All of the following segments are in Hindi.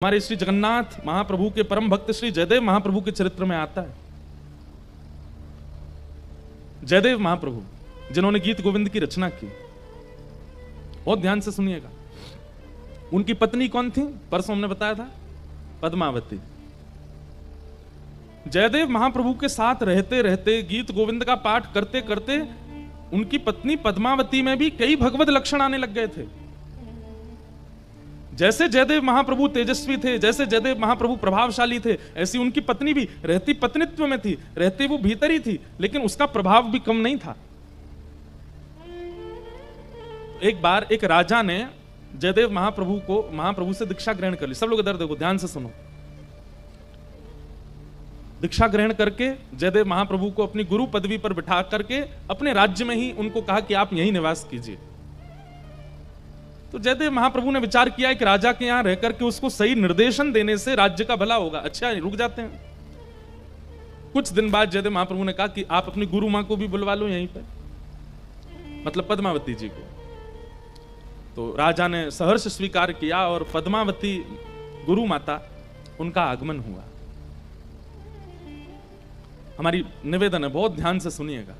हमारे श्री जगन्नाथ महाप्रभु के परम भक्त श्री जयदेव महाप्रभु के चरित्र में आता है। जयदेव महाप्रभु जिन्होंने गीत गोविंद की रचना की, बहुत ध्यान से सुनिएगा। उनकी पत्नी कौन थी? परसों हमने बताया था, पद्मावती। जयदेव महाप्रभु के साथ रहते रहते, गीत गोविंद का पाठ करते करते उनकी पत्नी पद्मावती में भी कई भगवत लक्षण आने लग गए थे। जैसे जयदेव महाप्रभु तेजस्वी थे, जैसे जयदेव महाप्रभु प्रभावशाली थे, ऐसी उनकी पत्नी भी रहती पत्नीत्व में थी, रहती वो भीतर ही थी, लेकिन उसका प्रभाव भी कम नहीं था। एक बार एक राजा ने जयदेव महाप्रभु से दीक्षा ग्रहण कर ली। सब लोग इधर देखो, ध्यान से सुनो। दीक्षा ग्रहण करके जयदेव महाप्रभु को अपनी गुरु पदवी पर बिठा करके अपने राज्य में ही उनको कहा कि आप यहीं निवास कीजिए। तो जयदेव महाप्रभु ने विचार किया कि राजा के यहां रहकर के उसको सही निर्देशन देने से राज्य का भला होगा। अच्छा, रुक जाते हैं। कुछ दिन बाद जयदेव महाप्रभु ने कहा कि आप अपनी गुरु मां को भी बुलवा लो यहीं पर, मतलब पद्मावती जी को। तो राजा ने सहर्ष स्वीकार किया और पद्मावती गुरु माता, उनका आगमन हुआ। हमारी निवेदन है, बहुत ध्यान से सुनिएगा।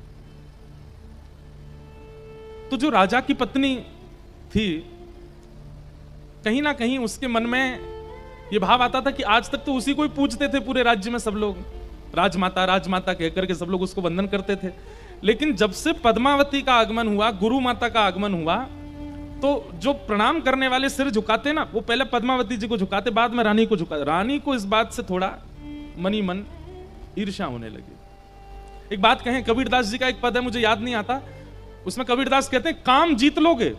तो जो राजा की पत्नी थी, कहीं ना कहीं उसके मन में यह भाव आता था कि आज तक तो उसी को ही पूजते थे पूरे राज्य में सब लोग, राजमाता राजमाता कहकर के सब लोग उसको वंदन करते थे। लेकिन जब से पद्मावती का आगमन हुआ, गुरु माता का आगमन हुआ, तो जो प्रणाम करने वाले सिर झुकाते ना, वो पहले पद्मावती जी को झुकाते, बाद में रानी को झुकाते। रानी को इस बात से थोड़ा मनी मन ईर्ष्या होने लगी। एक बात कहें, कबीरदास जी का एक पद है, मुझे याद नहीं आता, उसमें कबीरदास कहते हैं, काम जीत लोगे,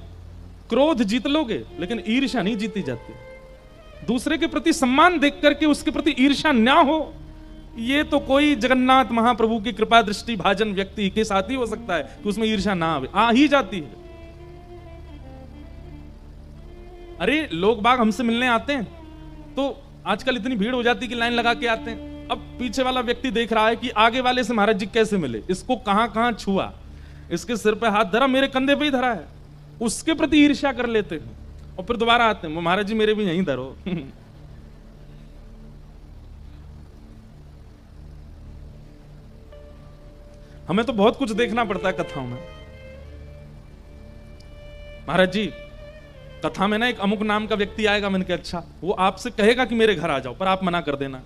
क्रोध जीत लोगे, लेकिन ईर्ष्या नहीं जीती जाती। दूसरे के प्रति सम्मान देख करके उसके प्रति ईर्ष्या ना हो, ये तो कोई जगन्नाथ महाप्रभु की कृपा दृष्टि भाजन व्यक्ति के साथ ही हो सकता है कि उसमें ईर्ष्या ना आवे, आ ही जाती है। अरे लोग बाग हमसे मिलने आते हैं तो आजकल इतनी भीड़ हो जाती है कि लाइन लगा के आते हैं। अब पीछे वाला व्यक्ति देख रहा है कि आगे वाले से महाराज जी कैसे मिले, इसको कहां कहां छुआ, इसके सिर पे हाथ धरा, मेरे कंधे पे ही धरा है, उसके प्रति ईर्ष्या कर लेते हैं और फिर दोबारा आते हैं, महाराज जी मेरे भी यहीं धरो। हमें तो बहुत कुछ देखना पड़ता है कथाओं में। महाराज जी कथा में ना एक अमुक नाम का व्यक्ति आएगा, मैंने कहा अच्छा, वो आपसे कहेगा कि मेरे घर आ जाओ, पर आप मना कर देना।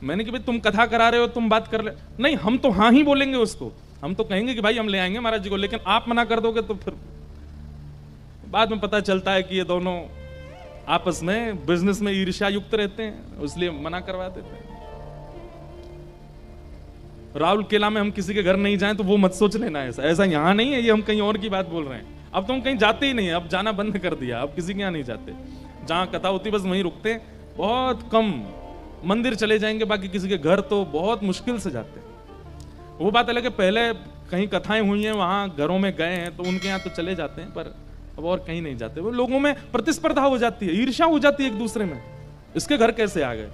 मैंने कहा भाई तुम कथा करा रहे हो, तुम बात कर ले, नहीं हम तो हाँ ही बोलेंगे उसको, हम तो कहेंगे कि भाई हम ले आएंगे महाराज जी को, लेकिन आप मना कर दोगे तो फिर बाद में पता चलता है कि ये दोनों आपस में बिजनेस में ईर्ष्या युक्त रहते हैं, इसलिए मना करवा देते हैं। राहुल केला में हम किसी के घर नहीं जाएं तो वो मत सोच लेना, ऐसा यहां नहीं है, ये हम कहीं और की बात बोल रहे हैं। अब तो हम कहीं जाते ही नहीं है, अब जाना बंद कर दिया, अब किसी के यहाँ नहीं जाते। जहां कथा होती बस वहीं रुकते, बहुत कम मंदिर चले जाएंगे, बाकी किसी के घर तो बहुत मुश्किल से जाते। वो बात अलग है, पहले कहीं कथाएं हुई हैं वहां घरों में गए हैं तो उनके यहाँ तो चले जाते हैं, पर अब और कहीं नहीं जाते। वो लोगों में प्रतिस्पर्धा हो जाती है, ईर्ष्या हो जाती है एक दूसरे में, इसके घर कैसे आ गए।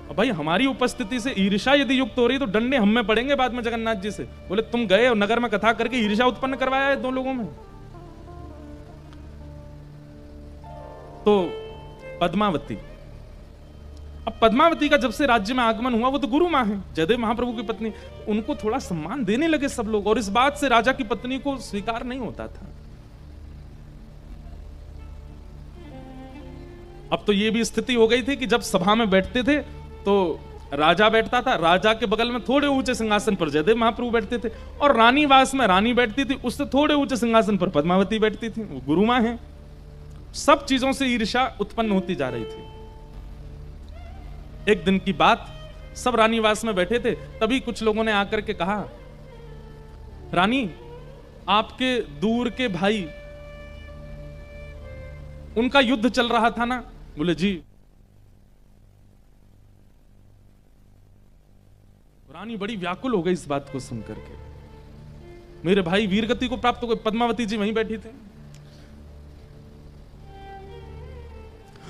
अब भाई हमारी उपस्थिति से ईर्ष्या यदि युक्त हो रही तो डंडे हम में पड़ेंगे बाद में जगन्नाथ जी से, बोले तुम गए और नगर में कथा करके ईर्ष्या उत्पन्न करवाया है दो लोगों में। तो पद्मावती, अब पद्मावती का जब से राज्य में आगमन हुआ, वो तो गुरु मां है, जयदेव महाप्रभु की पत्नी, उनको थोड़ा सम्मान देने लगे सब लोग, और इस बात से राजा की पत्नी को स्वीकार नहीं होता था। अब तो ये भी स्थिति हो गई थी कि जब सभा में बैठते थे तो राजा बैठता था, राजा के बगल में थोड़े ऊंचे सिंहासन पर जयदेव महाप्रभु बैठते थे, और रानीवास में रानी बैठती थी, उससे थोड़े ऊंचे सिंहासन पर पद्मावती बैठती थी, वो गुरु मां है। सब चीजों से ईर्ष्या उत्पन्न होती जा रही थी। एक दिन की बात, सब रानीवास में बैठे थे, तभी कुछ लोगों ने आकर के कहा, रानी आपके दूर के भाई, उनका युद्ध चल रहा था ना? बोले जी। रानी बड़ी व्याकुल हो गई इस बात को सुनकर के, मेरे भाई वीरगति को प्राप्त हो गए। पद्मावती जी वहीं बैठी थे।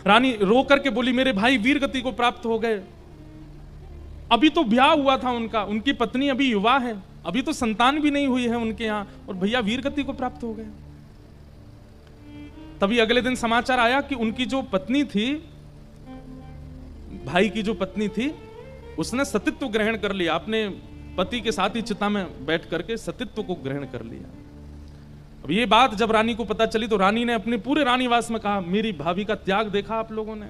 रानी रो करके बोली, मेरे भाई वीरगति को प्राप्त हो गए, अभी तो ब्याह हुआ था उनका, उनकी पत्नी अभी युवा है, अभी तो संतान भी नहीं हुई है उनके यहां, और भैया वीरगति को प्राप्त हो गए। तभी अगले दिन समाचार आया कि उनकी जो पत्नी थी भाई की जो पत्नी थी उसने सतीत्व ग्रहण कर लिया, अपने पति के साथ ही चिता में बैठ करके सतीत्व को ग्रहण कर लिया। अब ये बात जब रानी को पता चली तो रानी ने अपने पूरे रानीवास में कहा, मेरी भाभी का त्याग देखा आप लोगों ने,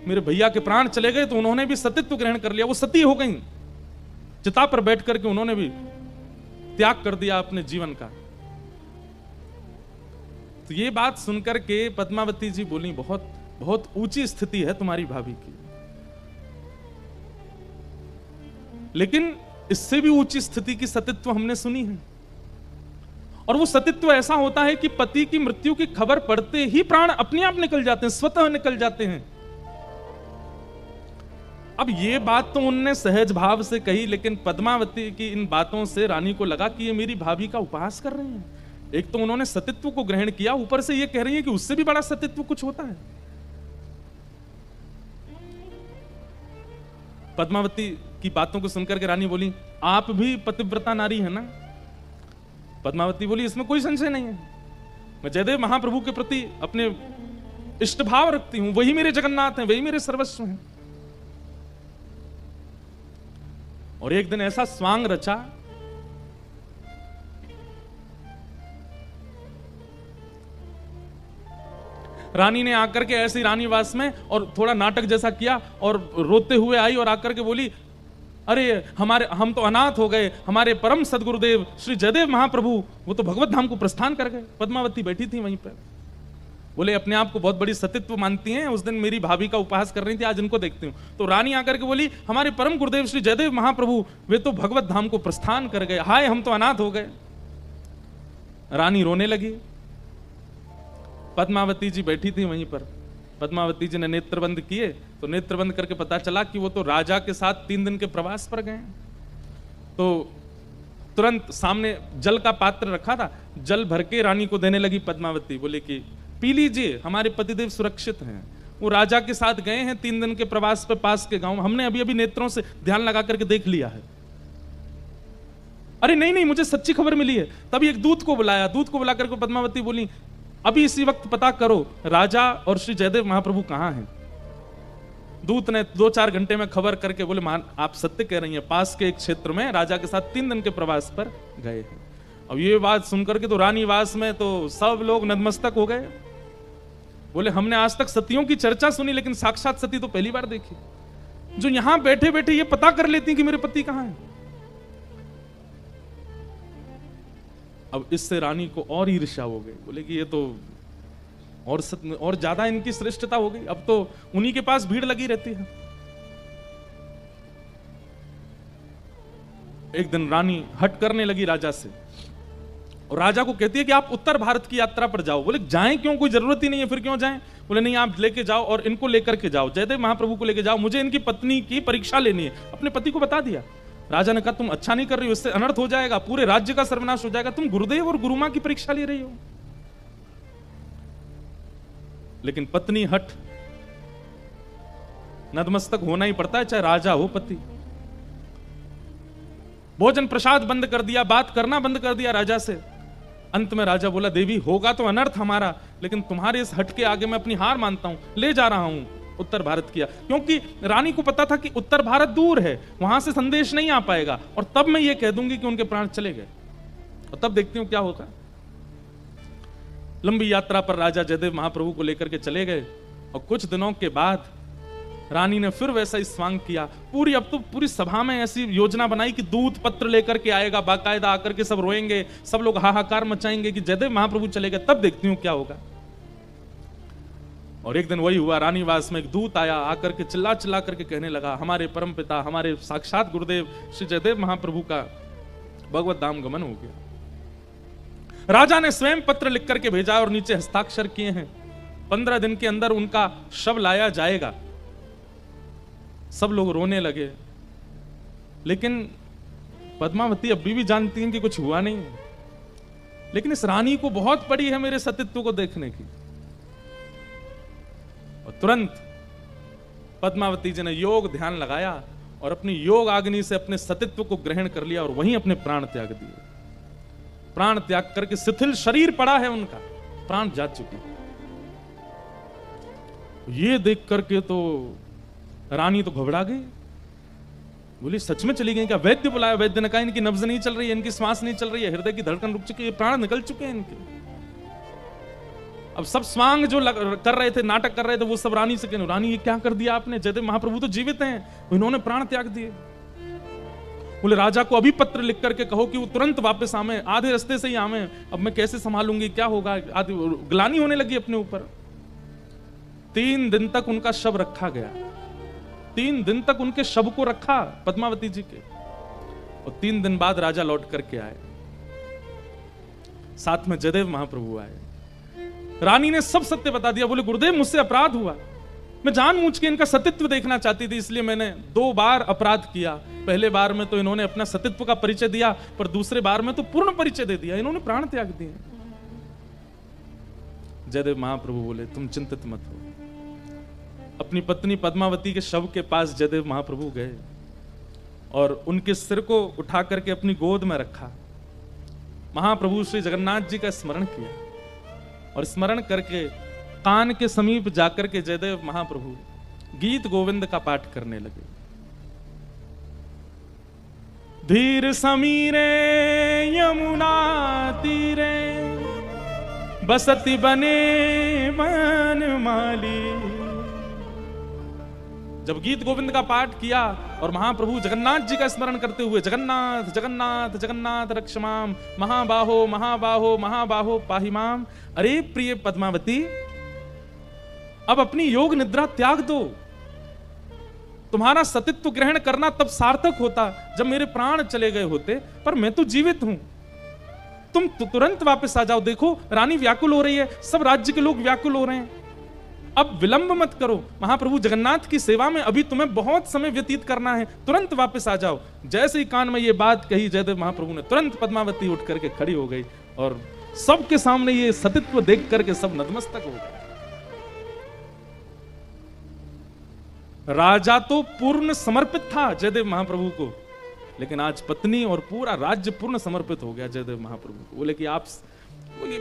मेरे भैया के प्राण चले गए तो उन्होंने भी सतीत्व ग्रहण कर लिया, वो सती हो गई, चिता पर बैठ करके उन्होंने भी त्याग कर दिया अपने जीवन का। तो ये बात सुनकर के पद्मावती जी बोली, बहुत बहुत ऊंची स्थिति है तुम्हारी भाभी की, लेकिन इससे भी ऊंची स्थिति की सतीत्व हमने सुनी है। और वो सतीत्व ऐसा होता है कि पति की मृत्यु की खबर पड़ते ही प्राण अपने आप निकल जाते हैं, स्वतः निकल जाते हैं। अब ये बात तो उनने सहज भाव से कही, लेकिन पद्मावती की इन बातों से रानी को लगा कि ये मेरी भाभी का उपहास कर रही हैं। एक तो उन्होंने सतीत्व को ग्रहण किया, ऊपर से ये कह रही है कि उससे भी बड़ा सतीत्व कुछ होता है। पद्मावती की बातों को सुनकर के रानी बोली, आप भी पतिव्रता नारी है ना? पद्मावती बोली, इसमें कोई संशय नहीं है, मैं जयदेव महाप्रभु के प्रति अपने इष्ट भाव रखती हूं, वही मेरे जगन्नाथ हैं, वही मेरे सर्वस्व हैं। और एक दिन ऐसा स्वांग रचा, रानी ने आकर के ऐसी रानीवास में और थोड़ा नाटक जैसा किया और रोते हुए आई और आकर के बोली, अरे हम तो अनाथ हो गए, हमारे परम सदगुरुदेव श्री जयदेव महाप्रभु वो तो भगवत धाम को प्रस्थान कर गए। पद्मावती बैठी थी वहीं पर, बोले अपने आप को बहुत बड़ी सतीत्व मानती हैं, उस दिन मेरी भाभी का उपहास कर रही थी, आज इनको देखती हूं। तो रानी आकर के बोली, हमारे परम गुरुदेव श्री जयदेव महाप्रभु वे तो भगवत धाम को प्रस्थान कर गए, हाय हम तो अनाथ हो गए। रानी रोने लगी। पद्मावती जी बैठी थी वहीं पर, पद्मावती जी ने नेत्र बंद किए तो नेत्र बंद करके पता चला कि वो तो राजा के साथ 3 दिन के प्रवास पर गए। तो तुरंत सामने जल का पात्र रखा था, जल भर के रानी को देने लगी पद्मावती, बोले कि पी लीजिए, हमारे पतिदेव सुरक्षित हैं, वो राजा के साथ गए हैं 3 दिन के प्रवास पे पास के गांव, हमने अभी अभी नेत्रों से ध्यान लगा करके देख लिया है। अरे नहीं नहीं, मुझे सच्ची खबर मिली है। तभी एक दूत को बुलाया, दूत को बुला करके पद्मावती बोली, अभी इसी वक्त पता करो राजा और श्री जयदेव महाप्रभु कहां हैं। दूत ने 2-4 घंटे में खबर करके बोले, मान आप सत्य कह रही हैं, पास के एक क्षेत्र में राजा के साथ 3 दिन के प्रवास पर गए हैं। अब ये बात सुनकर के तो रानीवास में तो सब लोग नतमस्तक हो गए। बोले हमने आज तक सतियों की चर्चा सुनी, लेकिन साक्षात सती तो पहली बार देखी, जो यहां बैठे बैठे ये पता कर लेती कि मेरे पति कहां हैं। अब इससे रानी को और ईर्ष्या हो गई, बोले कि ये तो और ज्यादा इनकी श्रेष्ठता हो गई, अब तो उन्हीं के पास भीड़ लगी रहती है। एक दिन रानी हट करने लगी राजा से और राजा को कहती है कि आप उत्तर भारत की यात्रा पर जाओ। बोले जाएं क्यों, कोई जरूरत ही नहीं है, फिर क्यों जाएं? बोले नहीं, आप लेके जाओ और इनको लेकर के जाओ, जयदेव महाप्रभु को लेके जाओ, मुझे इनकी पत्नी की परीक्षा लेनी है। अपने पति को बता दिया। राजा ने कहा तुम अच्छा नहीं कर रही हो, इससे अनर्थ हो जाएगा, पूरे राज्य का सर्वनाश हो जाएगा, तुम गुरुदेव और गुरुमा की परीक्षा ले रही हो। लेकिन पत्नी हट, नतमस्तक होना ही पड़ता है, चाहे राजा हो पति। भोजन प्रसाद बंद कर दिया, बात करना बंद कर दिया राजा से। अंत में राजा बोला, देवी होगा तो अनर्थ हमारा, लेकिन तुम्हारे इस हट के आगे मैं अपनी हार मानता हूं, ले जा रहा हूं उत्तर भारत किया। क्योंकि रानी को पता था कि उत्तर भारत दूर है, वहां से संदेश नहीं आ पाएगा, और तब मैं ये कह दूंगी कि उनके प्राण चले गए, और तब देखती हूं क्या होगा। लंबी यात्रा पर राजा जयदेव महाप्रभु को लेकर के चले गए, और कुछ दिनों के बाद रानी ने फिर वैसा ही स्वांग किया। अब तो पूरी सभा में ऐसी योजना बनाई कि दूत पत्र लेकर के आएगा, बाकायदा आकर के सब रोएंगे, सब लोग हाहाकार मचाएंगे कि जयदेव महाप्रभु चले गए, तब देखती हूं क्या होगा। और एक दिन वही हुआ, रानीवास में एक दूत आया, आकर के चिल्ला चिल्ला करके कहने लगा, हमारे परम पिता, हमारे साक्षात गुरुदेव श्री जयदेव महाप्रभु का भगवत धाम गमन हो गया। राजा ने स्वयं पत्र लिख करके भेजा और नीचे हस्ताक्षर किए हैं, 15 दिन के अंदर उनका शव लाया जाएगा। सब लोग रोने लगे, लेकिन पद्मावती अभी भी जानती हैं कि कुछ हुआ नहीं है, लेकिन इस रानी को बहुत पड़ी है मेरे सतीत्व को देखने की। और तुरंत पद्मावती जी ने योग ध्यान लगाया और अपनी योग अग्नि से अपने सतीत्व को ग्रहण कर लिया और वहीं अपने प्राण त्याग दिए। प्राण त्याग करके शिथिल शरीर पड़ा है उनका, प्राण जा चुके। ये देख करके तो रानी तो घबरा गई, बोली सच में चली गई क्या? वैद्य बुलाया, वैद्य ने कहा इनकी नब्ज नहीं चल रही है, इनकी श्वास नहीं चल रही है, हृदय की धड़कन रुक चुकी है, प्राण निकल चुके हैं इनके। अब सब स्वांग जो कर रहे थे, नाटक कर रहे थे, वो सब रानी से कहने, रानी ये क्या कर दिया आपने? जयदेव महाप्रभु तो जीवित हैं, इन्होंने प्राण त्याग दिए। बोले राजा को अभी पत्र लिख करके कहो कि वो तुरंत वापस आवे, आधे रास्ते से ही आवे, अब मैं कैसे संभालूंगी, क्या होगा? आदि ग्लानि होने लगी अपने ऊपर। 3 दिन तक उनका शव रखा गया, 3 दिन तक उनके शव को रखा पद्मावती जी के, और 3 दिन बाद राजा लौट करके आए, साथ में जयदेव महाप्रभु आए। रानी ने सब सत्य बता दिया। बोले गुरुदेव मुझसे अपराध हुआ, मैं जानबूझ के इनका सतीत्व देखना चाहती थी, इसलिए मैंने 2 बार अपराध किया। पहले बार में तो इन्होंने अपना सतीत्व का परिचय दिया, पर दूसरे बार में तो पूर्ण परिचय दे दिया, इन्होंने प्राण त्याग दिए। जयदेव महाप्रभु बोले तुम चिंतित मत हो। अपनी पत्नी पद्मावती के शव के पास जयदेव महाप्रभु गए और उनके सिर को उठा करके अपनी गोद में रखा। महाप्रभु श्री जगन्नाथ जी का स्मरण किया और स्मरण करके कान के समीप जाकर के जयदेव महाप्रभु गीत गोविंद का पाठ करने लगे। धीर समीरे यमुना तीरे बसती बने वनमाली। जब गीत गोविंद का पाठ किया और महाप्रभु जगन्नाथ जी का स्मरण करते हुए जगन्नाथ जगन्नाथ जगन्नाथ रक्षमाम महाबाहो महाबाहो महाबाहो पाहिमाम। अरे प्रिय पद्मावती, अब अपनी योग निद्रा त्याग दो। तुम्हारा सतीत्व ग्रहण करना तब सार्थक होता जब मेरे प्राण चले गए होते, पर मैं तो जीवित हूं। तुम तुरंत वापस आ जाओ। देखो रानी व्याकुल हो रही है, सब राज्य के लोग व्याकुल हो रहे हैं, अब विलंब मत करो। महाप्रभु जगन्नाथ की सेवा में अभी तुम्हें बहुत समय व्यतीत करना है, तुरंत वापस आ जाओ। जैसे ही कान में ये बात कही, जयदेव महाप्रभु ने तुरंत पद्मावती उठ करके खड़ी हो गई और सबके सामने ये सतीत्व देख करके सब नतमस्तक हो गए। राजा तो पूर्ण समर्पित था जयदेव महाप्रभु को, लेकिन आज पत्नी और पूरा राज्य पूर्ण समर्पित हो गया जयदेव महाप्रभु को। बोले कि आप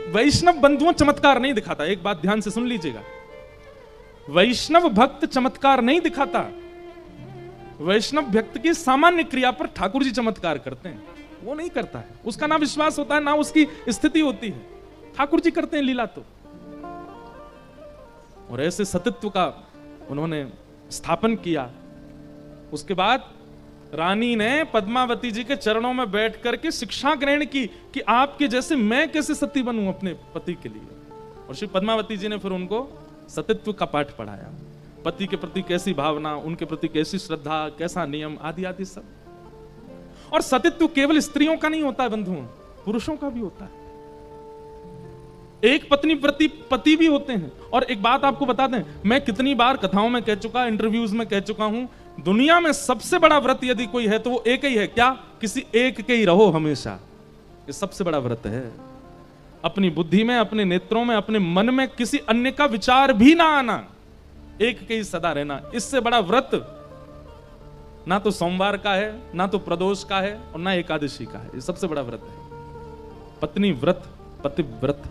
वैष्णव बंधुओं चमत्कार नहीं दिखाता। एक बात ध्यान से सुन लीजिएगा, वैष्णव भक्त चमत्कार नहीं दिखाता। वैष्णव भक्त की सामान्य क्रिया पर ठाकुर जी चमत्कार करते हैं, वो नहीं करता है। उसका ना विश्वास होता है, ना उसकी स्थिति होती है। ठाकुर जी करते हैं लीला तो। और ऐसे सतीत्व का उन्होंने स्थापन किया। उसके बाद रानी ने पद्मावती जी के चरणों में बैठ करके शिक्षा ग्रहण की कि आपके जैसे मैं कैसे सती बनूं अपने पति के लिए। और श्री पद्मावती जी ने फिर उनको सतीत्व का पाठ पढ़ाया, पति के प्रति कैसी भावना, उनके प्रति कैसी श्रद्धा, कैसा नियम, आदि आदि सब। और सतीत्व केवल स्त्रियों का नहीं होता है बंधुओं, पुरुषों का भी होता है। एक पत्नी प्रति पति भी होते हैं। और एक बात आपको बता दें, मैं कितनी बार कथाओं में कह चुका, इंटरव्यूज में कह चुका हूं, दुनिया में सबसे बड़ा व्रत यदि कोई है तो वो एक ही है। क्या? किसी एक के ही रहो हमेशा। ये सबसे बड़ा व्रत है। अपनी बुद्धि में, अपने नेत्रों में, अपने मन में किसी अन्य का विचार भी ना आना, एक के ही सदा रहना। इससे बड़ा व्रत ना तो सोमवार का है, ना तो प्रदोष का है, और ना एकादशी का है। ये सबसे बड़ा व्रत है, पत्नी व्रत, पति व्रत।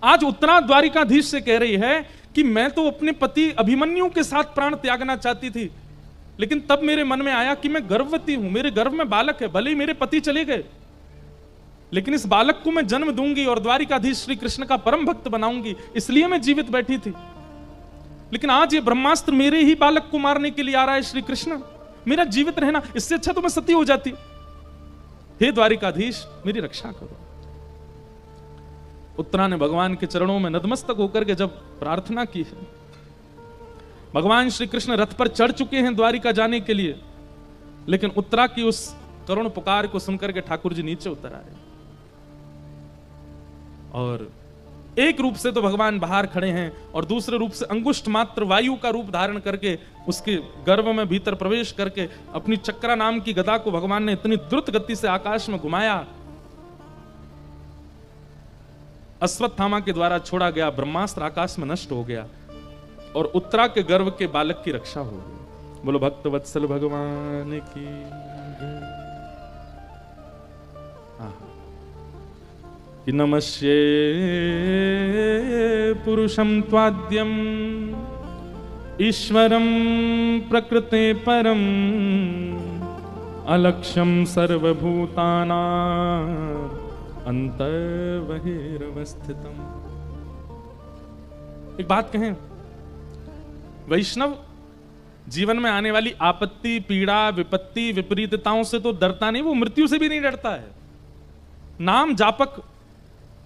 आज उत्तरा द्वारिकाधीश से कह रही है कि मैं तो अपने पति अभिमन्यु के साथ प्राण त्यागना चाहती थी, लेकिन तब मेरे मन में आया कि मैं गर्भवती हूं, मेरे गर्भ में बालक है। भले ही मेरे पति चले गए, लेकिन इस बालक को मैं जन्म दूंगी और द्वारिकाधीश श्री कृष्ण का परम भक्त बनाऊंगी, इसलिए मैं जीवित बैठी थी। लेकिन आज ये ब्रह्मास्त्र मेरे ही बालक को मारने के लिए आ रहा है श्री कृष्ण, मेरा जीवित रहना, इससे अच्छा तो मैं सती हो जाती। हे द्वारिकाधीश मेरी रक्षा करो। उत्तरा ने भगवान के चरणों में नतमस्तक होकर के जब प्रार्थना की है, भगवान श्री कृष्ण रथ पर चढ़ चुके हैं द्वारिका जाने के लिए, लेकिन उत्तरा की उस करुण पुकार को सुनकर के ठाकुर जी नीचे उतर आए। और एक रूप से तो भगवान बाहर खड़े हैं और दूसरे रूप से अंगुष्ठ मात्र वायु का रूप धारण करके उसके गर्भ में भीतर प्रवेश करके अपनी चक्रा नाम की गदा को भगवान ने इतनी द्रुत गति से आकाश में घुमाया, अश्वत्थामा के द्वारा छोड़ा गया ब्रह्मास्त्र आकाश में नष्ट हो गया और उत्तरा के गर्भ के बालक की रक्षा हो गई। बोलो भक्त वत्सल भगवान की। कि नमस्ये पुरुषं त्वाद्यं ईश्वरम प्रकृते परम अलक्ष्यम सर्वभूतानां अंतर्बहिरवस्थितम। एक बात कहें, वैष्णव जीवन में आने वाली आपत्ति, पीड़ा, विपत्ति, विपरीतताओं से तो डरता नहीं, वो मृत्यु से भी नहीं डरता है। नाम जापक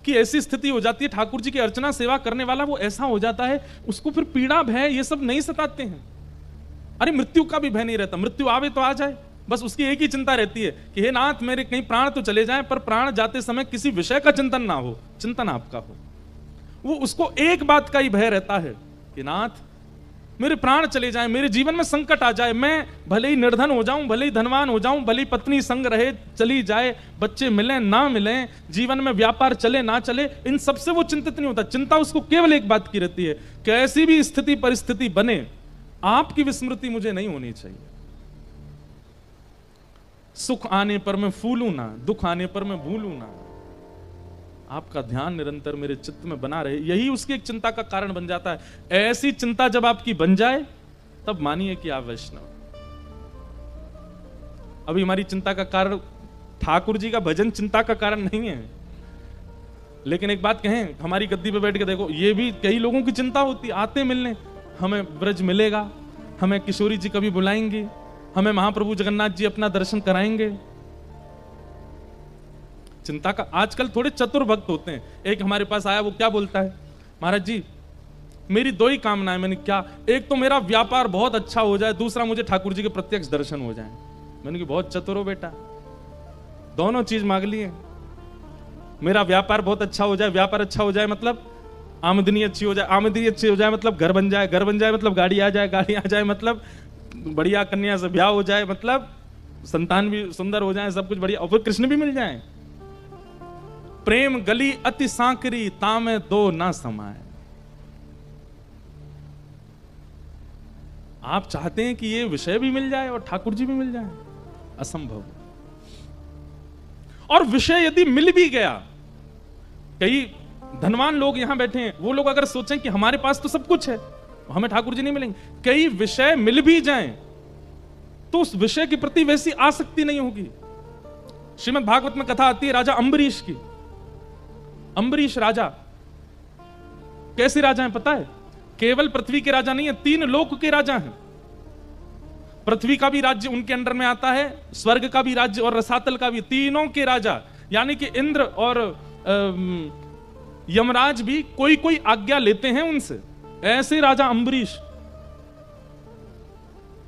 की ऐसी स्थिति हो जाती है, ठाकुर जी की अर्चना सेवा करने वाला वो ऐसा हो जाता है, उसको फिर पीड़ा, भय ये सब नहीं सताते हैं। अरे मृत्यु का भी भय नहीं रहता, मृत्यु आवे तो आ जाए, बस उसकी एक ही चिंता रहती है कि हे नाथ मेरे कहीं प्राण तो चले जाएं, पर प्राण जाते समय किसी विषय का चिंतन ना हो, चिंतन आपका हो। वो उसको एक बात का ही भय रहता है कि नाथ मेरे प्राण चले जाएं, मेरे जीवन में संकट आ जाए, मैं भले ही निर्धन हो जाऊं, भले ही धनवान हो जाऊं, भले ही पत्नी संग रहे चली जाए, बच्चे मिलें ना मिलें, जीवन में व्यापार चले ना चले, इन सब से वो चिंतित नहीं होता। चिंता उसको केवल एक बात की रहती है कि ऐसी भी स्थिति परिस्थिति बने, आपकी विस्मृति मुझे नहीं होनी चाहिए। सुख आने पर मैं फूलूं ना, दुख आने पर मैं भूलूं ना, आपका ध्यान निरंतर मेरे चित्त में बना रहे, यही उसकी एक चिंता का कारण बन जाता है। ऐसी चिंता जब आपकी बन जाए तब मानिए कि आप वैष्णव। अभी हमारी चिंता का कारण ठाकुर जी का भजन चिंता का कारण नहीं है, लेकिन एक बात कहें, हमारी गद्दी पे बैठ के देखो, ये भी कई लोगों की चिंता होती है, आते मिलने, हमें ब्रज मिलेगा, हमें किशोरी जी कभी बुलाएंगे, हमें महाप्रभु जगन्नाथ जी अपना दर्शन कराएंगे। चिंता का आजकल थोड़े चतुर भक्त होते हैं। एक हमारे पास आया, वो क्या बोलता है, महाराज जी मेरी दो ही कामनाएं। मैंने क्या, एक तो मेरा व्यापार बहुत अच्छा हो जाए, दूसरा मुझे ठाकुर जी के प्रत्यक्ष दर्शन हो जाए। मैंने कहा बहुत चतुर हो बेटा, दोनों चीज मांग लिए। मेरा व्यापार बहुत अच्छा हो जाए, व्यापार अच्छा हो जाए मतलब आमदनी अच्छी हो जाए, आमदनी अच्छी हो जाए मतलब घर बन जाए, घर बन जाए मतलब गाड़ी आ जाए, गाड़ी आ जाए मतलब बढ़िया कन्या से ब्याह हो जाए, मतलब संतान भी सुंदर हो जाए, सब कुछ बढ़िया, और फिर कृष्ण भी मिल जाए। प्रेम गली अति सांकरी, तामे दो ना समाए। आप चाहते हैं कि ये विषय भी मिल जाए और ठाकुर जी भी मिल जाए, असंभव। और विषय यदि मिल भी गया, कई धनवान लोग यहां बैठे हैं, वो लोग अगर सोचें कि हमारे पास तो सब कुछ है, हमें ठाकुर जी नहीं मिलेंगे, कई विषय मिल भी जाएं तो उस विषय के प्रति वैसी आसक्ति नहीं होगी। श्रीमद् भागवत में कथा आती है राजा अम्बरीश की। अम्बरीश राजा कैसे राजा हैं पता है? केवल पृथ्वी के राजा नहीं है, 3 लोक के राजा हैं। पृथ्वी का भी राज्य उनके अंडर में आता है, स्वर्ग का भी राज्य और रसातल का भी, तीनों के राजा, यानी कि इंद्र और यमराज भी कोई कोई आज्ञा लेते हैं उनसे। ऐसे राजा अम्बरीश।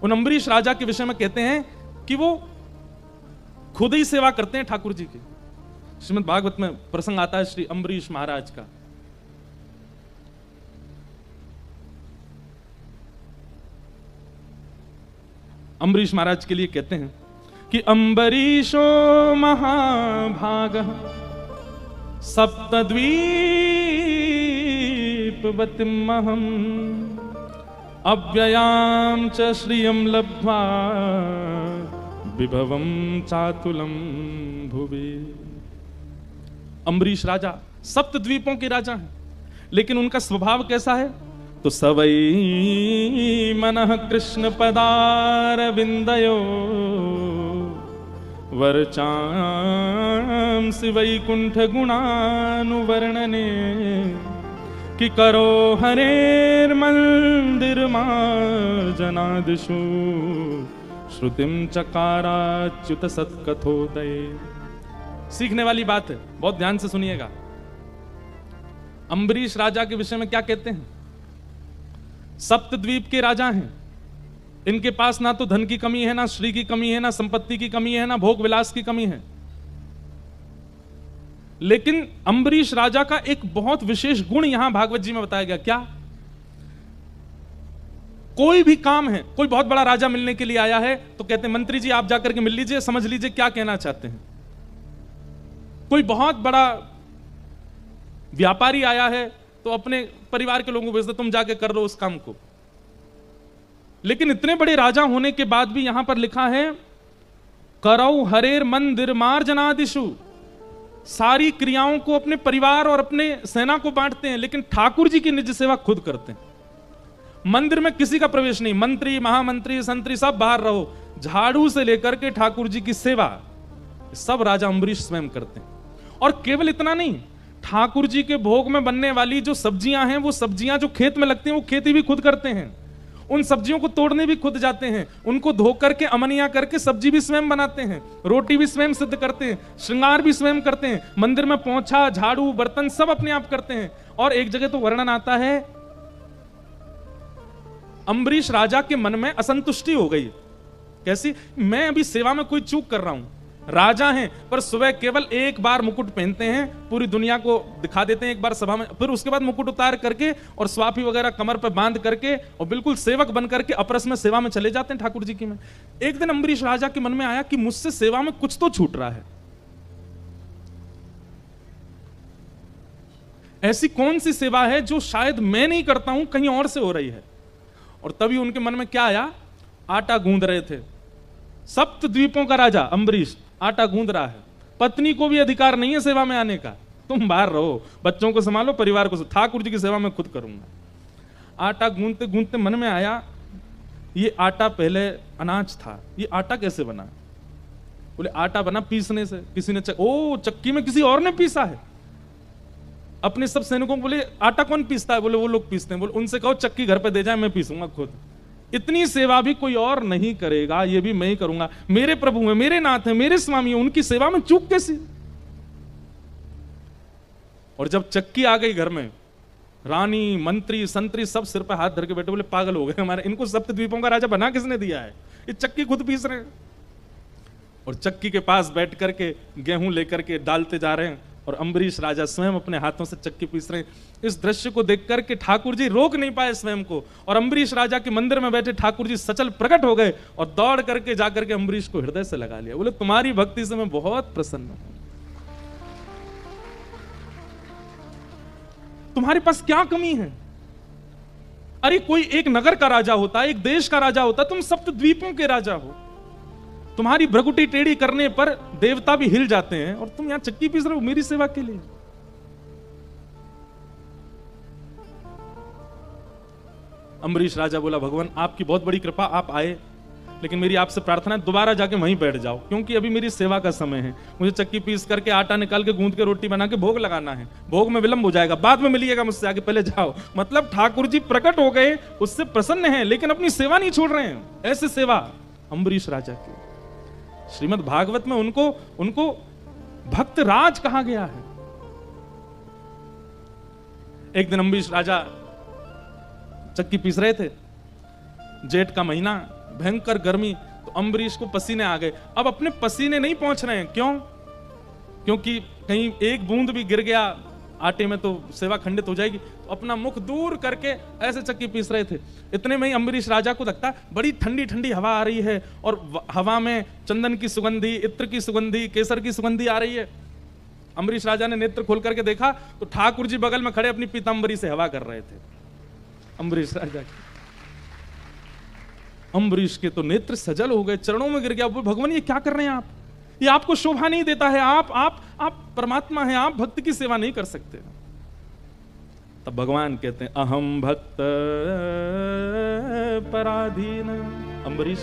उन अम्बरीश राजा के विषय में कहते हैं कि वो खुद ही सेवा करते हैं ठाकुर जी की। श्रीमद् भागवत में प्रसंग आता है श्री अम्बरीश महाराज का। अम्बरीश महाराज के लिए कहते हैं कि अम्बरीशो महाभागः सप्तद्वीपवतिमहम् अव्ययां च श्रियं लब्ध्वा विभवं चातुलं भुवि। अम्बरीश राजा सप्तद्वीपों के राजा हैं, लेकिन उनका स्वभाव कैसा है? तो सवै मनः कृष्ण पदारविंदयो वर्चांसि वैकुंठ गुणानुवर्णने कि करो हरेर्मंदिर मार्जनादिषु श्रुतिम चकाराच्युत सत्कथोदय। सीखने वाली बात है, बहुत ध्यान से सुनिएगा। अम्बरीश राजा के विषय में क्या कहते हैं? सप्तद्वीप के राजा हैं, इनके पास ना तो धन की कमी है, ना श्री की कमी है, ना संपत्ति की कमी है, ना भोग विलास की कमी है। लेकिन अम्बरीश राजा का एक बहुत विशेष गुण यहां भागवत जी में बताया गया। क्या? कोई भी काम है, कोई बहुत बड़ा राजा मिलने के लिए आया है तो कहते हैं मंत्री जी आप जाकर के मिल लीजिए, समझ लीजिए क्या कहना चाहते हैं। कोई बहुत बड़ा व्यापारी आया है तो अपने परिवार के लोगों को भेजते, तुम जाके कर लो उस काम को। लेकिन इतने बड़े राजा होने के बाद भी यहां पर लिखा है करौ हरेर मंदिर मार्जनादिषु, सारी क्रियाओं को अपने परिवार और अपने सेना को बांटते हैं, लेकिन ठाकुर जी की निज सेवा खुद करते हैं। मंदिर में किसी का प्रवेश नहीं, मंत्री महामंत्री संतरी सब बाहर रहो, झाड़ू से लेकर के ठाकुर जी की सेवा सब राजा अम्बरीश स्वयं करते हैं। और केवल इतना नहीं, ठाकुर जी के भोग में बनने वाली जो सब्जियां हैं, वो सब्जियां जो खेत में लगती हैं, वो खेती भी खुद करते हैं। उन सब्जियों को तोड़ने भी खुद जाते हैं, उनको धो करके अमनिया करके सब्जी भी स्वयं बनाते हैं, रोटी भी स्वयं सिद्ध करते हैं, श्रृंगार भी स्वयं करते हैं, मंदिर में पोंछा झाड़ू बर्तन सब अपने आप करते हैं। और एक जगह तो वर्णन आता है, अम्बरीश राजा के मन में असंतुष्टि हो गई। कैसी? मैं अभी सेवा में कोई चूक कर रहा हूं, राजा हैं पर सुबह केवल एक बार मुकुट पहनते हैं, पूरी दुनिया को दिखा देते हैं एक बार सभा में, फिर उसके बाद मुकुट उतार करके और स्वाफी वगैरह कमर पर बांध करके और बिल्कुल सेवक बन करके अपरस में सेवा में चले जाते हैं ठाकुर जी की में। एक दिन अम्बरीश राजा के मन में आया कि मुझसे सेवा में कुछ तो छूट रहा है, ऐसी कौन सी सेवा है जो शायद मैं नहीं करता हूं, कहीं और से हो रही है। और तभी उनके मन में क्या आया, आटा गूंद रहे थे, सप्त द्वीपों का राजा अम्बरीश आटा गूंद रहा है, पत्नी को भी अधिकार नहीं है सेवा में आने का, तुम बाहर रहो, बच्चों को संभालो, परिवार को, ठाकुर जी की सेवा मैं खुद करूंगा। आटा गूंदते गूंदते मन में आया, ये आटा पहले अनाज था, ये आटा कैसे बना? बोले आटा बना पीसने से, किसी ने चक्की में किसी और ने पीसा है। अपने सब सैनिकों को बोले आटा कौन पीसता है? बोले वो लोग पीसते हैं। बोले उनसे कहो चक्की घर पे दे जाए, मैं पीसूंगा खुद। इतनी सेवा भी कोई और नहीं करेगा, ये भी मैं ही करूंगा। मेरे प्रभु हैं, मेरे नाथ हैं, मेरे स्वामी हैं, उनकी सेवा में चूक कैसी? और जब चक्की आ गई घर में, रानी मंत्री संतरी सब सिर पर हाथ धर के बैठे, बोले पागल हो गए हमारे, इनको सप्तद्वीपों का राजा बना किसने दिया है? ये चक्की खुद पीस रहे हैं। और चक्की के पास बैठ करके गेहूं लेकर के डालते जा रहे हैं और अम्बरीश राजा स्वयं अपने हाथों से चक्की पीस रहे हैं। इस दृश्य को देख करके ठाकुर जी रोक नहीं पाए स्वयं को, और अम्बरीश राजा के मंदिर में बैठे ठाकुर जी सचल प्रकट हो गए और दौड़ करके जाकर के अम्बरीश को हृदय से लगा लिया। बोले तुम्हारी भक्ति से मैं बहुत प्रसन्न हूं, तुम्हारे पास क्या कमी है? अरे कोई एक नगर का राजा होता, एक देश का राजा होता, तुम सप्तद्वीपों के राजा हो। तुम्हारी भ्रगुटी टेढ़ी करने पर देवता भी हिल जाते हैं और तुम यहां चक्की पीस रहे हो मेरी सेवा के लिए। अम्बरीश राजा बोला भगवान आपकी बहुत बड़ी कृपा, आप आए, लेकिन मेरी आपसे प्रार्थना है दोबारा जाके वहीं बैठ जाओ, क्योंकि अभी मेरी सेवा का समय है। मुझे चक्की पीस करके आटा निकाल के गूंद के रोटी बना के भोग लगाना है, भोग में विलंब हो जाएगा, बाद में मिलिएगा मुझसे, आगे पहले जाओ। मतलब ठाकुर जी प्रकट हो गए, उससे प्रसन्न हैं, लेकिन अपनी सेवा नहीं छोड़ रहे हैं। ऐसे सेवा अम्बरीश राजा की। श्रीमद् भागवत में उनको भक्त राज कहा गया है। एक दिन अम्बरीश राजा चक्की पीस रहे थे, जेठ का महीना, भयंकर गर्मी, तो अम्बरीश को पसीने आ गए। अब अपने पसीने नहीं पहुंच रहे हैं, क्यों? क्योंकि कहीं एक बूंद भी गिर गया आटे में तो सेवा खंडित हो जाएगी, तो अपना मुख दूर करके ऐसे चक्की पीस रहे थे। इतने में ही अम्बरीश राजा को लगता बड़ी ठंडी ठंडी हवा आ रही है और हवा में चंदन की सुगंधी, इत्र की सुगंधी, केसर की सुगंधी आ रही है। अम्बरीश राजा ने नेत्र खोल करके देखा तो ठाकुर जी बगल में खड़े अपनी पीतांबरी से हवा कर रहे थे। अम्बरीश राजा की, अम्बरीश के तो नेत्र सजल हो गए, चरणों में गिर गया। भगवान ये क्या कर रहे हैं आप? ये आपको शोभा नहीं देता है, आप परमात्मा हैं, आप भक्त की सेवा नहीं कर सकते। तब भगवान कहते हैं अहम भक्त पराधीन। अम्बरीश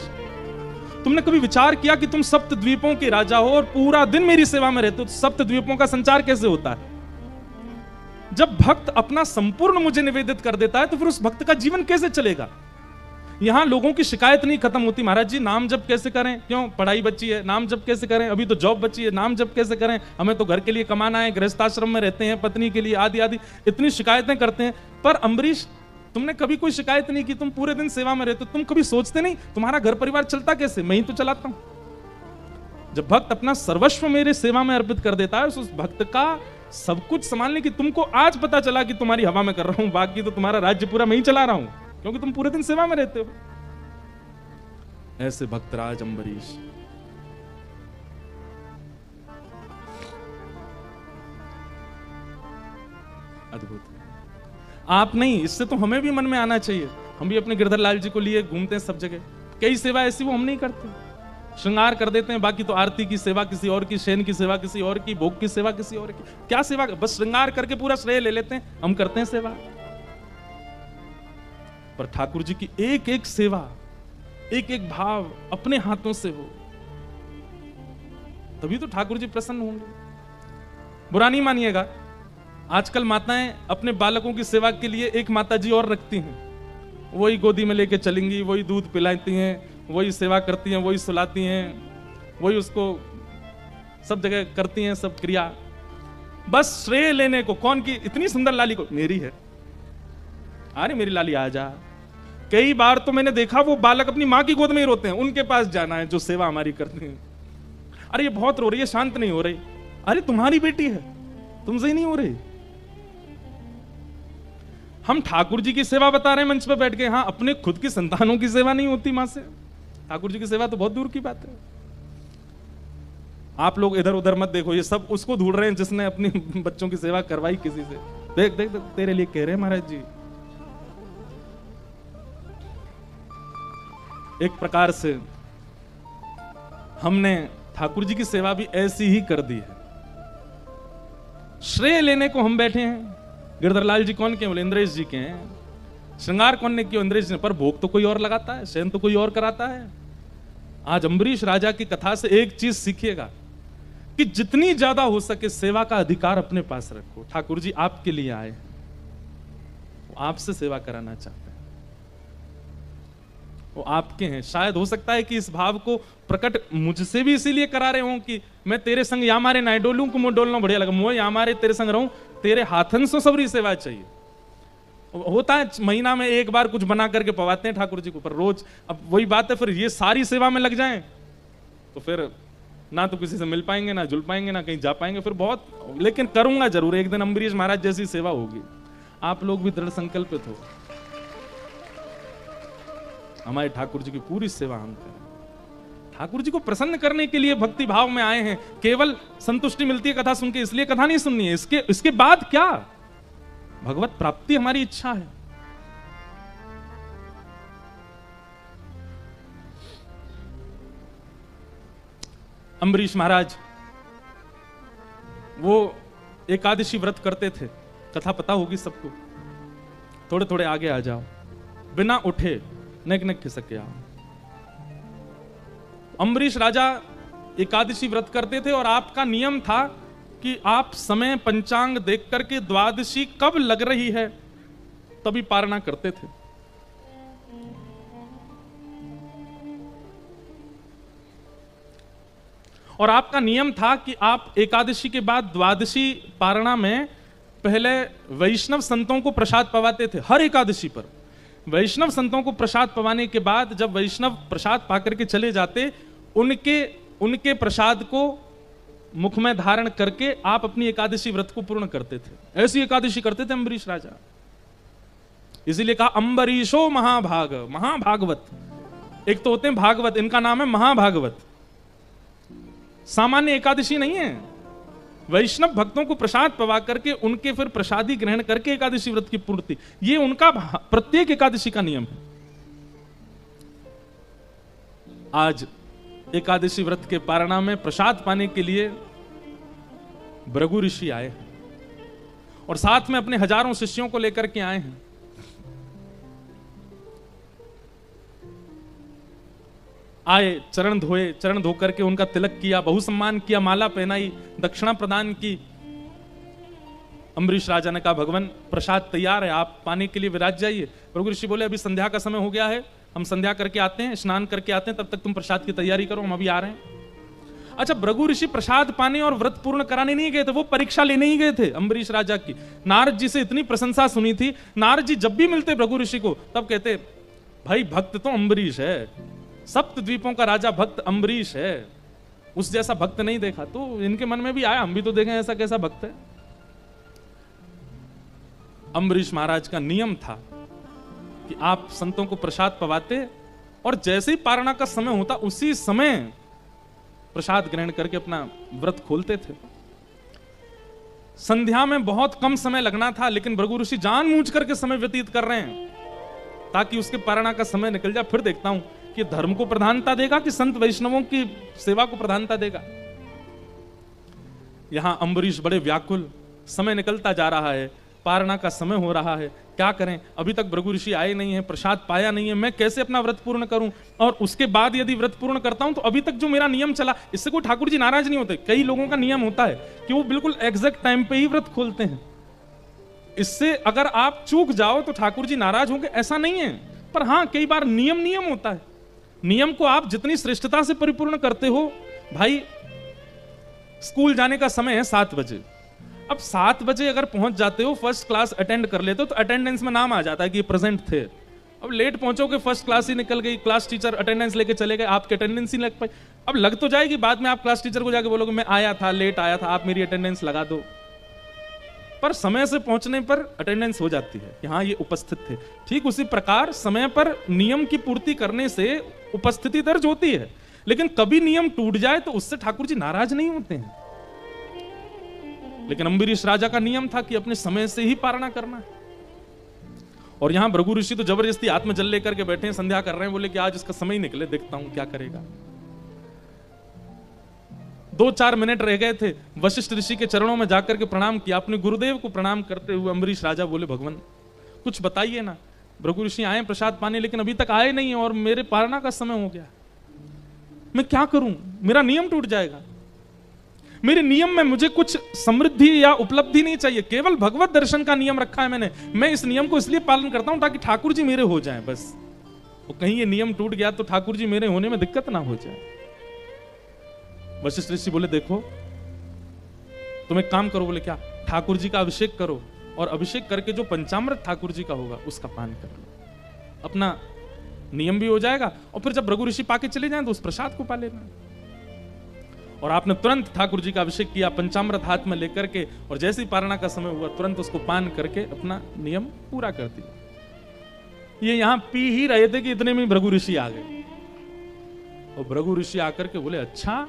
तुमने कभी विचार किया कि तुम सप्तद्वीपों के राजा हो और पूरा दिन मेरी सेवा में रहते हो, तो सप्तद्वीपों का संचार कैसे होता है? जब भक्त अपना संपूर्ण मुझे निवेदित कर देता है तो फिर उस भक्त का जीवन कैसे चलेगा? यहां लोगों की शिकायत नहीं खत्म होती, महाराज जी नाम जप कैसे करें, क्यों पढ़ाई बच्ची है, नाम जप कैसे करें, अभी तो जॉब बच्ची है, नाम जप कैसे करें, हमें तो घर के लिए कमाना है, गृहस्थाश्रम में रहते हैं, पत्नी के लिए आदि आदि, इतनी शिकायतें करते हैं। पर अम्बरीश तुमने कभी कोई शिकायत नहीं की, तुम पूरे दिन सेवा में रहते हो, तुम कभी सोचते नहीं तुम्हारा घर परिवार चलता कैसे? मैं ही तो चलाता हूं। जब भक्त अपना सर्वस्व मेरे सेवा में अर्पित कर देता है, उस भक्त का सब कुछ संभालने की, तुमको आज पता चला कि तुम्हारी हवा में कर रहा हूं, बाकी तो तुम्हारा राज्य पूरा मैं ही चला रहा हूं, क्योंकि तुम पूरे दिन सेवा में रहते हो। ऐसे भक्तराज अम्बरीश। अद्भुत। आप नहीं, इससे तो हमें भी मन में आना चाहिए। हम भी अपने गिरधर लाल जी को लिए घूमते हैं सब जगह, कई सेवा ऐसी वो हम नहीं करते, श्रृंगार कर देते हैं, बाकी तो आरती की सेवा किसी और की, शयन की सेवा किसी और की, भोग की सेवा किसी और की। क्या सेवा? बस श्रृंगार करके पूरा श्रेय ले लेते हैं, हम करते हैं सेवा। पर ठाकुर जी की एक एक सेवा, एक एक भाव अपने हाथों से हो, तभी तो ठाकुर जी प्रसन्न होंगे। बुरा नहीं मानिएगा, आजकल माताएं अपने बालकों की सेवा के लिए एक माता जी और रखती हैं, वही गोदी में लेके चलेंगी, वही दूध पिलाती हैं, वही सेवा करती हैं, वही सुलाती हैं, वही उसको सब जगह करती हैं, सब क्रिया, बस श्रेय लेने को। कौन की इतनी सुंदर लाली को, मेरी है, अरे मेरी लाली आ जा। कई बार तो मैंने देखा वो बालक अपनी मां की गोद में ही रोते हैं, उनके पास जाना है जो सेवा हमारी करते हैं। अरे ये बहुत रो रही है, शांत नहीं हो रही, अरे तुम्हारी बेटी है, तुमसे ही नहीं हो रही। हम ठाकुर जी की सेवा बता रहे हैं मंच पर बैठ के, हाँ अपने खुद की संतानों की सेवा नहीं होती मां से, ठाकुर जी की सेवा तो बहुत दूर की बात है। आप लोग इधर उधर मत देखो, ये सब उसको ढूंढ रहे हैं जिसने अपनी बच्चों की सेवा करवाई किसी से। देख देख, देख तेरे लिए कह रहे हैं महाराज जी। एक प्रकार से हमने ठाकुर जी की सेवा भी ऐसी ही कर दी है। श्रेय लेने को हम बैठे हैं। गिरधरलाल जी कौन के? बोले इंद्रेश जी के हैं। श्रृंगार कौन ने किया? इंद्रेश ने। पर भोग तो कोई और लगाता है, शयन तो कोई और कराता है। आज अम्बरीश राजा की कथा से एक चीज सीखिएगा कि जितनी ज्यादा हो सके सेवा का अधिकार अपने पास रखो। ठाकुर जी आपके लिए आए, वो आपसे सेवा कराना चाहते हैं, वो आपके हैं। शायद हो सकता है कि इस भाव को प्रकट मुझसे भी इसीलिए करा रहे हों कि मैं तेरे संग या मारे ना डोलूं को मुंह डोलना बढ़िया लगा, मुझे या मारे तेरे संग रहूं, तेरे हाथन से सबरी सेवा चाहिए। होता है महीना में एक बार कुछ बना करके पवाते हैं ठाकुर जी को, पर रोज अब वही बात है, फिर ये सारी सेवा में लग जाएं तो फिर ना तो किसी से मिल पाएंगे, ना जुल पाएंगे, ना कहीं जा पाएंगे, फिर बहुत। लेकिन करूंगा जरूर, एक दिन अम्बरीश महाराज जैसी सेवा होगी। आप लोग भी दृढ़ संकल्पित हो, हमारे ठाकुर जी की पूरी सेवा हम करें। ठाकुर जी को प्रसन्न करने के लिए भक्ति भाव में आए हैं। केवल संतुष्टि मिलती है कथा सुन के, इसलिए कथा नहीं सुननी है। इसके बाद क्या? भगवत प्राप्ति हमारी इच्छा है। अम्बरीश महाराज वो एकादशी व्रत करते थे, कथा पता होगी सबको। थोड़े थोड़े आगे आ जाओ, बिना उठे नेक नेक खिसक के आओ। अम्बरीश राजा एकादशी व्रत करते थे और आपका नियम था कि आप समय पंचांग देख करके द्वादशी कब लग रही है तभी पारणा करते थे। और आपका नियम था कि आप एकादशी के बाद द्वादशी पारणा में पहले वैष्णव संतों को प्रसाद पवाते थे। हर एकादशी पर वैष्णव संतों को प्रसाद पवाने के बाद जब वैष्णव प्रसाद पाकर के चले जाते, उनके प्रसाद को मुख में धारण करके आप अपनी एकादशी व्रत को पूर्ण करते थे। ऐसी एकादशी करते थे अम्बरीश राजा। इसीलिए कहा अम्बरीशो महाभाग, महाभागवत। एक तो होते हैं भागवत, इनका नाम है महाभागवत। सामान्य एकादशी नहीं है। वैष्णव भक्तों को प्रसाद पवा करके उनके फिर प्रसादी ग्रहण करके एकादशी व्रत की पूर्ति, ये उनका प्रत्येक एकादशी का नियम है। आज एकादशी व्रत के पारणा में प्रसाद पाने के लिए भृगु ऋषि आए हैं और साथ में अपने हजारों शिष्यों को लेकर के आए हैं। आए, चरण धोए, चरण धो करके उनका तिलक किया, बहु सम्मान किया, माला पहनाई, दक्षिणा प्रदान की। अम्बरीश राजा ने कहा भगवान प्रसाद तैयार है, आप पाने के लिए विराज जाइए। भृगु ऋषि बोले अभी संध्या का समय हो गया है, हम संध्या करके आते हैं, स्नान करके आते हैं, तब तक तुम प्रसाद की तैयारी करो, हम अभी आ रहे हैं। अच्छा, भृगु ऋषि प्रसाद पाने और व्रत पूर्ण कराने नहीं गए थे, वो परीक्षा लेने ही गए थे अम्बरीश राजा की। नारद जी से इतनी प्रशंसा सुनी थी, नारद जी जब भी मिलते भृगु ऋषि को तब कहते भाई भक्त तो अम्बरीश है, सप्त द्वीपों का राजा भक्त अम्बरीश है, उस जैसा भक्त नहीं देखा। तो इनके मन में भी आया हम भी तो देखें ऐसा कैसा भक्त है। अम्बरीश महाराज का नियम था कि आप संतों को प्रसाद पवाते और जैसे ही पारणा का समय होता उसी समय प्रसाद ग्रहण करके अपना व्रत खोलते थे। संध्या में बहुत कम समय लगना था, लेकिन भृगु ऋषि जानबूझ करके समय व्यतीत कर रहे हैं ताकि उसके पारणा का समय निकल जाए। फिर देखता हूं कि धर्म को प्रधानता देगा कि संत वैष्णवों की सेवा को प्रधानता देगा। यहां अम्बरीश बड़े व्याकुल, समय निकलता जा रहा है, पारणा का समय हो रहा है, क्या करें, अभी तक भृगु ऋषि आए नहीं है, प्रसाद पाया नहीं है, मैं कैसे अपना व्रत पूर्ण करूं, और उसके बाद यदि व्रत पूर्ण करता हूं तो अभी तक जो मेरा नियम चला, इससे कोई ठाकुर जी नाराज नहीं होते। कई लोगों का नियम होता है कि वो बिल्कुल एग्जैक्ट टाइम पे ही व्रत खोलते हैं, इससे अगर आप चूक जाओ तो ठाकुर जी नाराज होंगे, ऐसा नहीं है। पर हां, कई बार नियम होता है, नियम को आप जितनी श्रेष्ठता से परिपूर्ण करते हो। भाई, स्कूल जाने का समय है 7 बजे, अब 7 बजे अगर पहुंच जाते हो, फर्स्ट क्लास अटेंड कर लेते हो तो अटेंडेंस में नाम आ जाता है कि प्रेजेंट थे। अब लेट पहुंचोगे, फर्स्ट क्लास ही निकल गई, क्लास टीचर अटेंडेंस लेके चले गए, आपकी अटेंडेंस ही लग पाई। अब लग तो जाएगी, बाद में आप क्लास टीचर को जाके बोलोगे मैं आया था, लेट आया था, आप मेरी अटेंडेंस लगा दो। पर समय से पहुंचने पर अटेंडेंस हो जाती है कि हाँ ये उपस्थित थे। ठीक उसी प्रकार समय पर नियम की पूर्ति करने से उपस्थिति दर्ज होती है, लेकिन कभी नियम टूट जाए तो उससे ठाकुर जी नाराज नहीं होते हैं। लेकिन अम्बरीश राजा का नियम था कि अपने समय से ही पारणा करना है। और यहां भृगु ऋषि तो जबरदस्ती आत्मजल लेकर के बैठे हैं, संध्या कर रहे हैं, बोले कि आज इसका समय ही निकले, देखता हूं क्या करेगा। 2-4 मिनट रह गए थे, वशिष्ठ ऋषि के चरणों में जाकर के प्रणाम किया, अपने गुरुदेव को प्रणाम करते हुए अम्बरीश राजा बोले भगवान कुछ बताइए ना, भृगु ऋषि आए प्रसाद पाने, लेकिन अभी तक आए नहीं और मेरे पारणा का समय हो गया, मैं क्या करूं, मेरा नियम टूट जाएगा। मेरे नियम में मुझे कुछ समृद्धि या उपलब्धि नहीं चाहिए, केवल भगवत दर्शन का नियम रखा है मैंने, मैं इस नियम को इसलिए पालन करता हूं ताकि ठाकुर जी मेरे हो जाएं बस। और कहीं ये नियम टूट गया तो ठाकुर जी मेरे होने में दिक्कत ना हो जाए। वशिष्ठ ऋषि बोले देखो तुम एक काम करो, बोले क्या, ठाकुर जी का अभिषेक करो और अभिषेक करके जो पंचामृत ठाकुर जी का होगा उसका पान कर लो, अपना नियम भी हो जाएगा, और फिर जब भृगु ऋषि पाके चले जाएं तो उस प्रसाद को पा लेना। और आपने तुरंत ठाकुर जी का अभिषेक किया पंचामृत हाथ में लेकर के, और जैसे ही पारणा का समय हुआ तुरंत उसको पान करके अपना नियम पूरा कर दिया। ये यहां पी ही रहे थे कि इतने में भृगु ऋषि आ गए, और भृगु ऋषि आकर के बोले अच्छा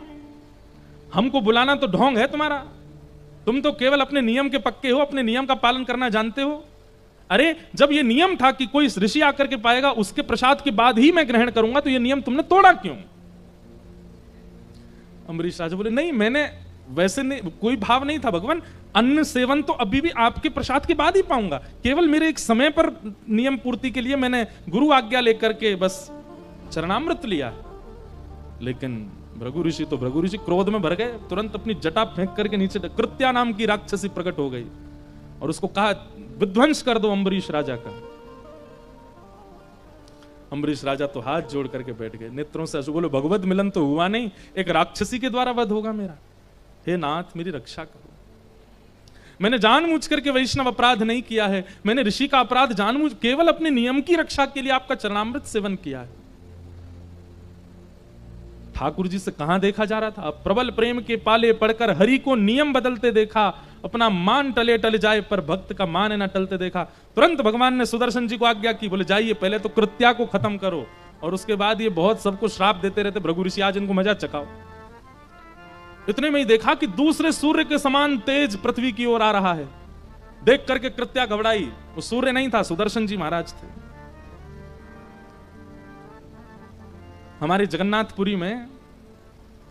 हमको बुलाना तो ढोंग है तुम्हारा, तुम तो केवल अपने नियम के पक्के हो, अपने नियम का पालन करना जानते हो। अरे जब ये नियम था कि कोई ऋषि आकर के पाएगा उसके प्रसाद के बाद ही मैं ग्रहण करूंगा, तो ये नियम तुमने तोड़ा क्यों? अम्बरीश राजा बोले नहीं, मैंने वैसे नहीं, कोई भाव नहीं था भगवान, अन्न सेवन तो अभी भी आपके प्रसाद के बाद ही पाऊंगा, केवल मेरे एक समय पर नियम पूर्ति के लिए मैंने गुरु आज्ञा लेकर के बस चरणामृत लिया। लेकिन भृगु ऋषि क्रोध में भर गए, तुरंत अपनी जटा फेंक करके नीचे, कृत्या नाम की राक्षसी प्रकट हो गई और उसको कहा विध्वंस कर दो अम्बरीश राजा का। अम्बरीश राजा तो हाथ जोड़ करके बैठ गए, नेत्रों से आंसू, बोले भगवत मिलन तो हुआ नहीं, एक राक्षसी के द्वारा वध होगा मेरा, हे नाथ मेरी रक्षा करो। मैंने जानबूझ करके वैष्णव अपराध नहीं किया है, मैंने ऋषि का अपराध जानबूझ केवल अपने नियम की रक्षा के लिए आपका चरणामृत सेवन किया है। ठाकुर जी से कहां देखा जा रहा था, प्रबल प्रेम के पाले पड़कर हरि को नियम बदलते देखा, अपना मान टले टल जाए पर भक्त का मान न टलते देखा। तुरंत भगवान ने सुदर्शन जी को आज्ञा की, बोले जाइए पहले तो कृत्या को खत्म करो, और उसके बाद ये बहुत सबको श्राप देते रहते भृगु ऋषि, आज इनको मजा चखाओ। इतने में ही देखा कि दूसरे सूर्य के समान तेज पृथ्वी की ओर आ रहा है। देख करके कृत्या घबराई, वो सूर्य नहीं था, सुदर्शन जी महाराज थे। हमारे जगन्नाथपुरी में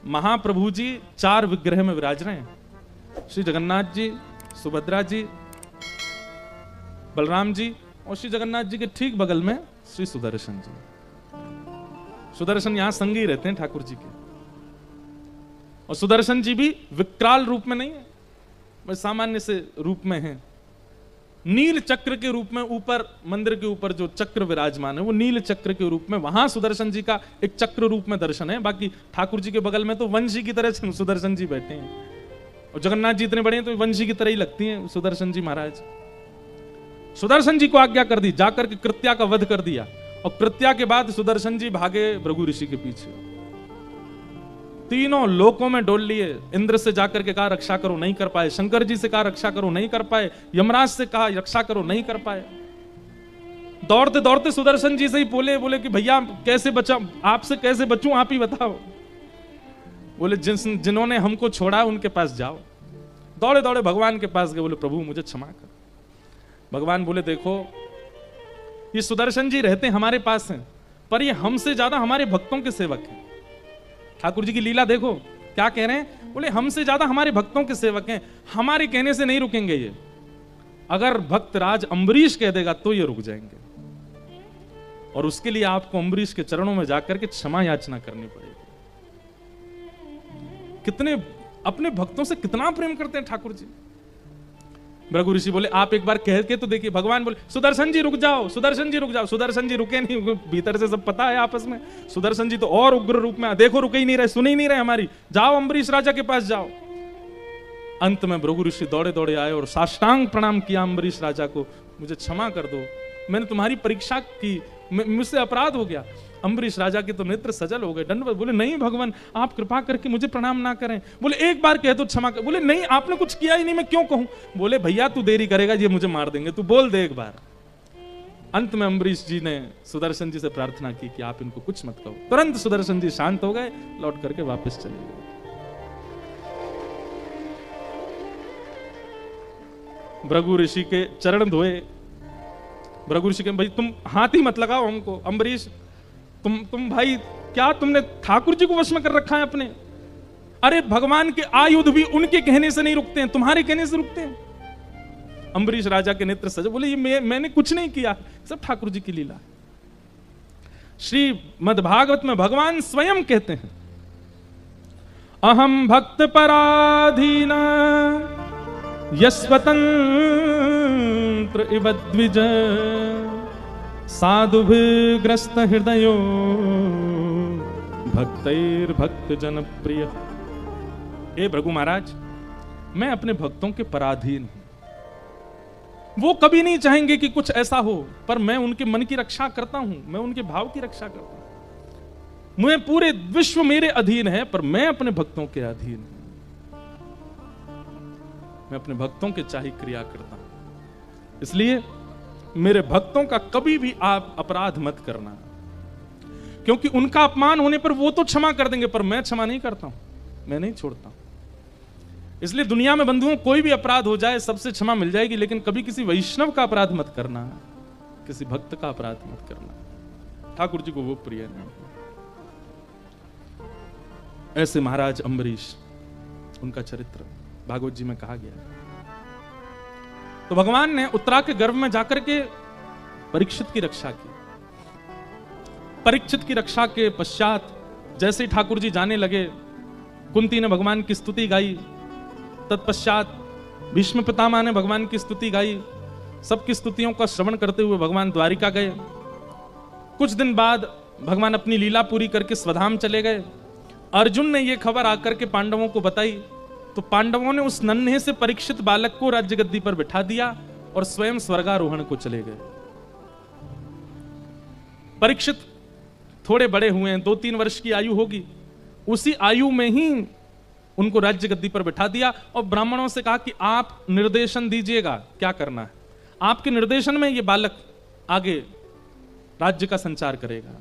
महाप्रभु जी 4 विग्रह में विराज रहे हैं, श्री जगन्नाथ जी, सुभद्रा जी, बलराम जी, और श्री जगन्नाथ जी के ठीक बगल में श्री सुदर्शन जी। सुदर्शन यहां संगी रहते हैं ठाकुर जी के, और सुदर्शन जी भी विकराल रूप में नहीं है, बस सामान्य से रूप में है। नील चक्र के रूप में ऊपर मंदिर के ऊपर जो चक्र विराजमान है वो नील चक्र के रूप में, वहां सुदर्शन जी का एक चक्र रूप में दर्शन है। बाकी ठाकुर जी के बगल में तो वंशी की तरह सुदर्शन जी बैठे हैं, और जगन्नाथ जी इतने बड़े हैं तो वंशी की तरह ही लगती हैं सुदर्शन जी महाराज। सुदर्शन जी को आज्ञा कर दी, जाकर के कृत्या का वध कर दिया, और कृत्या के बाद सुदर्शन जी भागे भृगु ऋषि के पीछे, तीनों लोकों में डोल लिए। इंद्र से जाकर के कहा रक्षा करो, नहीं कर पाए, शंकर जी से कहा रक्षा करो, नहीं कर पाए, यमराज से कहा रक्षा करो, नहीं कर पाए। दौड़ते दौड़ते सुदर्शन जी से ही बोले कि भैया कैसे बचा, आपसे कैसे बचूं, आप ही बताओ। बोले जिन्होंने हमको छोड़ा उनके पास जाओ। दौड़े दौड़े भगवान के पास गए, बोले प्रभु मुझे क्षमा कर। भगवान बोले देखो ये सुदर्शन जी रहते हमारे पास हैं, पर ये हमसे ज्यादा हमारे भक्तों के सेवक हैं। ठाकुर जी की लीला देखो क्या कह रहे हैं, बोले हमसे ज्यादा हमारे भक्तों के सेवक हैं, हमारे कहने से नहीं रुकेंगे ये। अगर भक्त राज अम्बरीश कह देगा तो ये रुक जाएंगे, और उसके लिए आपको अम्बरीश के चरणों में जाकर के क्षमा याचना करनी पड़ेगी। कितने अपने भक्तों से कितना प्रेम करते हैं ठाकुर जी। भृगु ऋषि बोले आप एक बार कह के तो देखिए। भगवान बोले सुदर्शन जी रुक जाओ, सुदर्शन जी रुक जाओ। सुदर्शन जी रुके नहीं, भीतर से सब पता है आपस में। सुदर्शन जी तो और उग्र रूप में, देखो रुके ही नहीं रहे, सुन ही नहीं रहे हमारी, जाओ अम्बरीश राजा के पास जाओ। अंत में भृगु ऋषि दौड़े दौड़े आए और साष्टांग प्रणाम किया अम्बरीश राजा को, मुझे क्षमा कर दो, मैंने तुम्हारी परीक्षा की, मुझसे अपराध हो गया। अम्बरीश राजा के तो नेत्र सजल हो गए, दंडवत। बोले नहीं भगवान, आप कृपा करके मुझे प्रणाम ना करें। बोले एक बार कह दो क्षमा कर। बोले नहीं, आपने कुछ किया ही नहीं, मैं क्यों कहूं। बोले भैया तू देरी करेगा, ये मुझे मार देंगे, तू बोल दे एक बार। अंत में अम्बरीश जी ने सुदर्शन जी से प्रार्थना की कि आप इनको कुछ मत कहो। तुरंत सुदर्शन जी शांत हो गए, लौट करके वापस चले गए। भृगु ऋषि के चरण धोए। भृगु ऋषि के भाई तुम हाथ ही मत लगाओ हमको। अम्बरीश तुम भाई क्या तुमने ठाकुर जी को वश में कर रखा है अपने। अरे भगवान के आयुध भी उनके कहने से नहीं रुकते हैं, तुम्हारे कहने से रुकते हैं। अम्बरीश राजा के नेत्र सजे। बोले ये मैंने कुछ नहीं किया, सब ठाकुर जी की लीला। श्रीमद् भागवत में भगवान स्वयं कहते हैं अहम भक्त पराधीन यस्वतंत्र इव द्विज साधुभिर्ग्रस्त हृदयो भक्तैर्भक्त जन प्रिय। हे भृगु महाराज, मैं अपने भक्तों के पराधीन हूं। वो कभी नहीं चाहेंगे कि कुछ ऐसा हो, पर मैं उनके मन की रक्षा करता हूं, मैं उनके भाव की रक्षा करता हूं। मुझे पूरे विश्व मेरे अधीन है, पर मैं अपने भक्तों के अधीन हूं। मैं अपने भक्तों के चाही क्रिया करता हूं। इसलिए मेरे भक्तों का कभी भी आप अपराध मत करना, क्योंकि उनका अपमान होने पर वो तो क्षमा कर देंगे, पर मैं क्षमा नहीं करता हूं, मैं नहीं छोड़ता हूं। इसलिए दुनिया में बंधुओं कोई भी अपराध हो जाए सबसे क्षमा मिल जाएगी, लेकिन कभी किसी वैष्णव का अपराध मत करना, किसी भक्त का अपराध मत करना। ठाकुर जी को वो प्रिय नहीं। ऐसे महाराज अम्बरीश, उनका चरित्र भागवत जी में कहा गया। तो भगवान ने उत्तरा के गर्भ में जाकर के परीक्षित की रक्षा की। परीक्षित की रक्षा के पश्चात जैसे ही ठाकुर जी जाने लगे, कुंती ने भगवान की स्तुति गाई। तत्पश्चात भीष्म पितामह ने भगवान की स्तुति गाई। सबकी स्तुतियों का श्रवण करते हुए भगवान द्वारिका गए। कुछ दिन बाद भगवान अपनी लीला पूरी करके स्वधाम चले गए। अर्जुन ने यह खबर आकर के पांडवों को बताई, तो पांडवों ने उस नन्हे से परीक्षित बालक को राज्य गद्दी पर बिठा दिया और स्वयं स्वर्गारोहण को चले गए। परीक्षित थोड़े बड़े हुए हैं, 2-3 वर्ष की आयु होगी, उसी आयु में ही उनको राज्य गद्दी पर बिठा दिया और ब्राह्मणों से कहा कि आप निर्देशन दीजिएगा क्या करना है। आपके निर्देशन में ये बालक आगे राज्य का संचार करेगा।